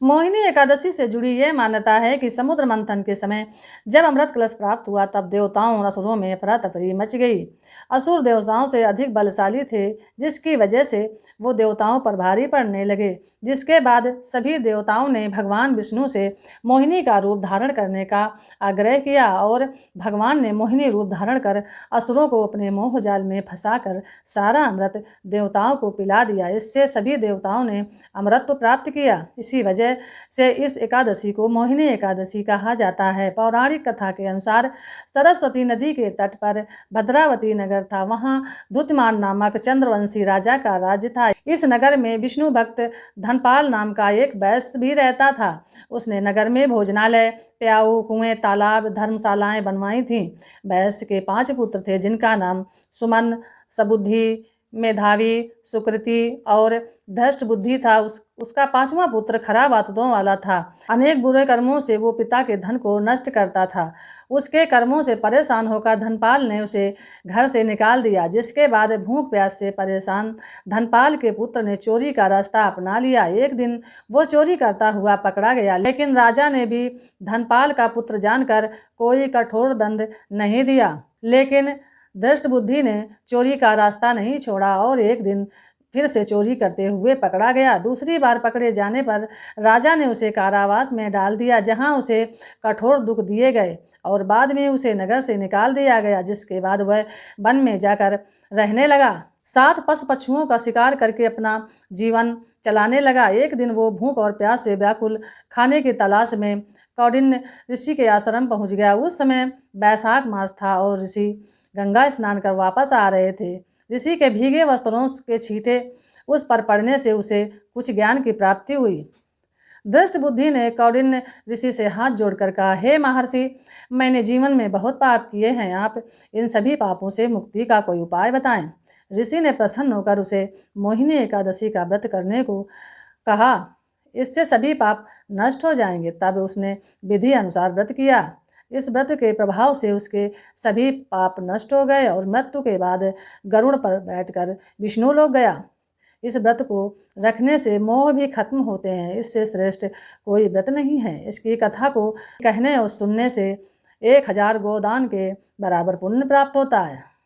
मोहिनी एकादशी से जुड़ी यह मान्यता है कि समुद्र मंथन के समय जब अमृत कलश प्राप्त हुआ तब देवताओं और असुरों में अफरा-तफरी मच गई। असुर देवताओं से अधिक बलशाली थे, जिसकी वजह से वो देवताओं पर भारी पड़ने लगे। जिसके बाद सभी देवताओं ने भगवान विष्णु से मोहिनी का रूप धारण करने का आग्रह किया और भगवान ने मोहिनी रूप धारण कर असुरों को अपने मोह जाल में फंसाकर सारा अमृत देवताओं को पिला दिया। इससे सभी देवताओं ने अमृत प्राप्त किया। इसी वजह से इस एकादशी को मोहिनी एकादशी कहा जाता है। पौराणिक कथा के अनुसार सरस्वती नदी के तट पर भद्रावती नगर था। वहाँ द्युतिमान नामक चंद्रवंशी राजा का राज्य था। इस नगर में विष्णु भक्त धनपाल नाम का एक वैश्य भी रहता था। उसने नगर में भोजनालय, प्याऊ, कुएं, तालाब, धर्मशालाएं बनवाई थीं। वैश्य के 5 पुत्र थे, जिनका नाम सुमन, सबुद्धि, मेधावी, सुकृति और धृष्ट बुद्धि था। उसका 5वां पुत्र खराब आदतों वाला था। अनेक बुरे कर्मों से वो पिता के धन को नष्ट करता था। उसके कर्मों से परेशान होकर धनपाल ने उसे घर से निकाल दिया। जिसके बाद भूख प्यास से परेशान धनपाल के पुत्र ने चोरी का रास्ता अपना लिया। एक दिन वो चोरी करता हुआ पकड़ा गया, लेकिन राजा ने भी धनपाल का पुत्र जानकर कोई कठोर दंड नहीं दिया। लेकिन धृष्ट बुद्धि ने चोरी का रास्ता नहीं छोड़ा और एक दिन फिर से चोरी करते हुए पकड़ा गया। दूसरी बार पकड़े जाने पर राजा ने उसे कारावास में डाल दिया, जहां उसे कठोर दुख दिए गए और बाद में उसे नगर से निकाल दिया गया। जिसके बाद वह वन में जाकर रहने लगा। 7 पशु पक्षुओं का शिकार करके अपना जीवन चलाने लगा। एक दिन वो भूख और प्यास से व्याकुल खाने की तलाश में कौंडिन्य ऋषि के आश्रम पहुंच गया। उस समय वैशाख मास था और ऋषि गंगा स्नान कर वापस आ रहे थे। ऋषि के भीगे वस्त्रों के छींटे उस पर पड़ने से उसे कुछ ज्ञान की प्राप्ति हुई। धृष्ट बुद्धि ने कौंडिन्य ऋषि से हाथ जोड़कर कहा, हे महर्षि, मैंने जीवन में बहुत पाप किए हैं। आप इन सभी पापों से मुक्ति का कोई उपाय बताएं। ऋषि ने प्रसन्न होकर उसे मोहिनी एकादशी का व्रत करने को कहा। इससे सभी पाप नष्ट हो जाएंगे। तब उसने विधि अनुसार व्रत किया। इस व्रत के प्रभाव से उसके सभी पाप नष्ट हो गए और मृत्यु के बाद गरुड़ पर बैठकर विष्णु लोक गया। इस व्रत को रखने से मोह भी खत्म होते हैं। इससे श्रेष्ठ कोई व्रत नहीं है। इसकी कथा को कहने और सुनने से 1000 गोदान के बराबर पुण्य प्राप्त होता है।